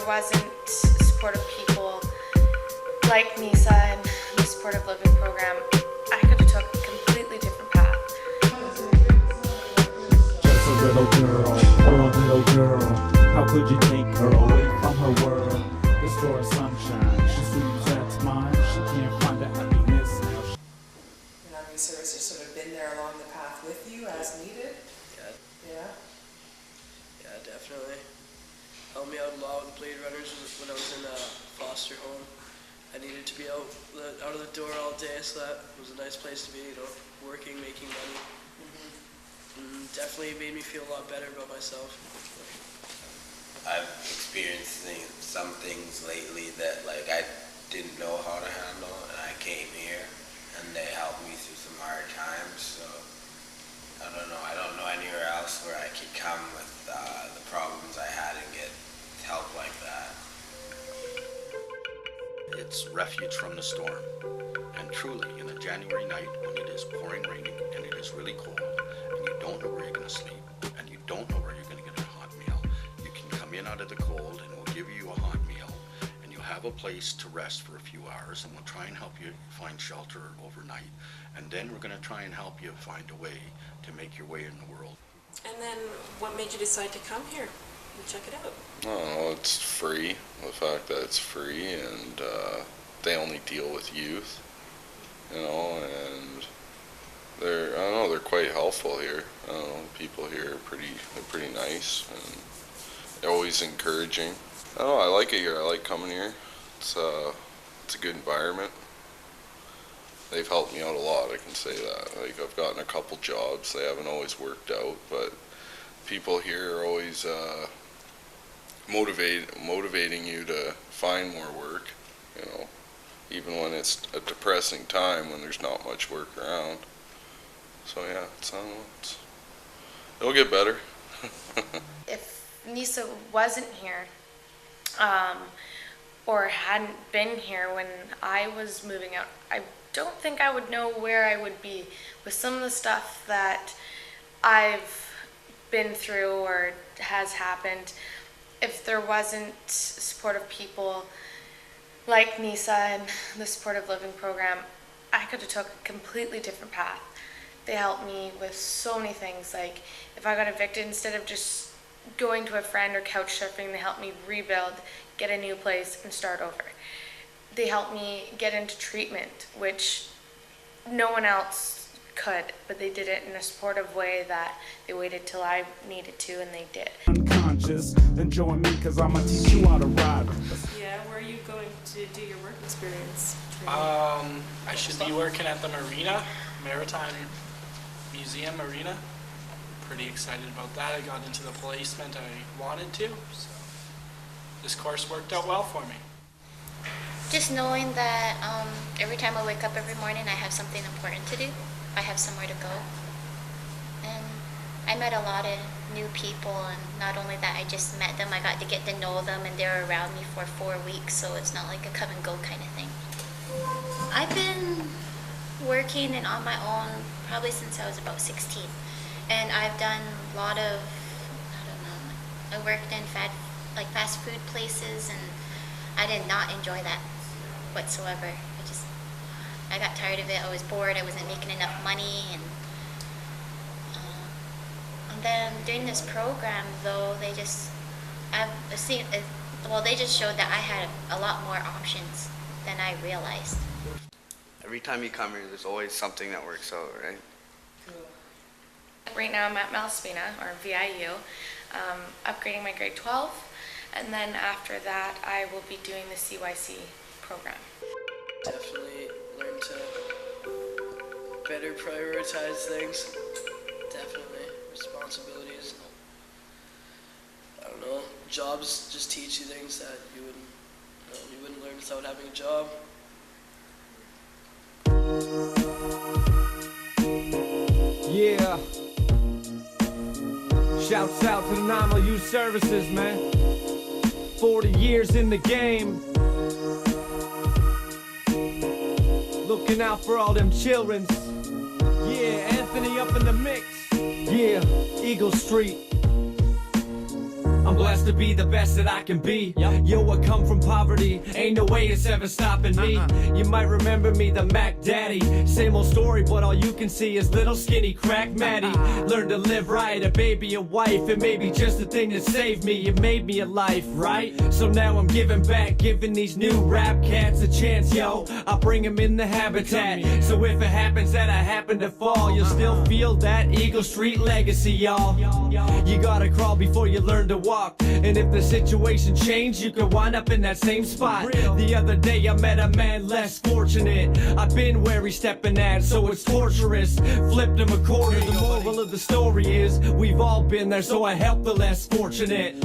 wasn't supportive people like Nisa and the supportive living program, I could have took a completely different path. Just a little girl, how could you take her away from her world? Restore sunshine, she seems that's mine, she can't find the happiness now. And Army service has sort of been there along the path with you as needed? Yeah? Yeah, definitely. Helped me out a lot with Blade Runners when I was in a foster home. I needed to be out of the door all day, so that was a nice place to be, working, making money. Definitely made me feel a lot better about myself. I've experienced some things lately that I didn't know how to handle, and I came here and they helped me through some hard times. So I don't know anywhere else where I could come with the problems I had and get help like that. It's refuge from the storm. And truly, in a January night when it is pouring raining and it is really cold and you don't know where you're going to sleep and you don't know where you're going to get a hot meal, you can come in out of the cold and we'll give you a hot meal and you'll have a place to rest for a few hours, and we'll try and help you find shelter overnight. And then we're going to try and help you find a way to make your way in the world. And then what made you decide to come here and check it out? Oh, it's free. The fact that it's free, and they only deal with youth, and they're quite helpful here. People here are pretty nice, and they're always encouraging. I like it here. I like coming here. It's a good environment. They've helped me out a lot, I can say that. I've gotten a couple jobs. They haven't always worked out, but people here are always motivating you to find more work, even when it's a depressing time when there's not much work around. So yeah, it'll get better. If Nisa wasn't here, or hadn't been here when I was moving out, I don't think I would know where I would be with some of the stuff that I've been through or has happened. If there wasn't supportive people like Nisa and the supportive living program, I could have took a completely different path. They helped me with so many things. Like if I got evicted, instead of just going to a friend or couch surfing, they helped me rebuild, get a new place, and start over. They helped me get into treatment, which no one else could, but they did it in a supportive way that they waited till I needed to, and they did. Unconscious, then join me, cause I'ma teach you how to ride. Yeah, where are you going to do your work experience? I should be working at the Maritime Museum Arena. Pretty excited about that. I got into the placement I wanted to, so this course worked out well for me. Just knowing that every time I wake up every morning, I have something important to do. I have somewhere to go. And I met a lot of new people, and not only that, I just met them, I got to get to know them, and they were around me for 4 weeks, so it's not like a come and go kind of thing. I've been working and on my own probably since I was about 16. And I've done a lot of, I worked in fast food places, and I did not enjoy that whatsoever. I got tired of it. I was bored. I wasn't making enough money, and then during this program, though, they just showed that I had a lot more options than I realized. Every time you come here, there's always something that works out, right? Right now I'm at Malaspina, or VIU, upgrading my grade 12, and then after that I will be doing the CYC program. Definitely learn to better prioritize things. Definitely. Responsibilities. I don't know. Jobs just teach you things that you wouldn't learn without having a job. Yeah. Shouts out to the Nominal Youth Services, man. 40 years in the game. Looking out for all them childrens. Yeah, Anthony up in the mix. Yeah, Eagle Street. I'm blessed to be the best that I can be. Yo, I come from poverty, ain't no way it's ever stopping me. You might remember me, the Mac Daddy. Same old story, but all you can see is little skinny crack Matty. Learned to live right, a baby, a wife, and maybe just the thing that saved me. It made me a life, right? So now I'm giving back, giving these new rap cats a chance, yo. I bring them in the habitat. So if it happens that I happen to fall, you'll still feel that Eagle Street legacy, y'all. You gotta crawl before you learn to walk. And if the situation changed, you could wind up in that same spot. The other day I met a man less fortunate. I've been where he's stepping at, so it's torturous. Flipped him a quarter. The moral of the story is we've all been there, so I help the less fortunate.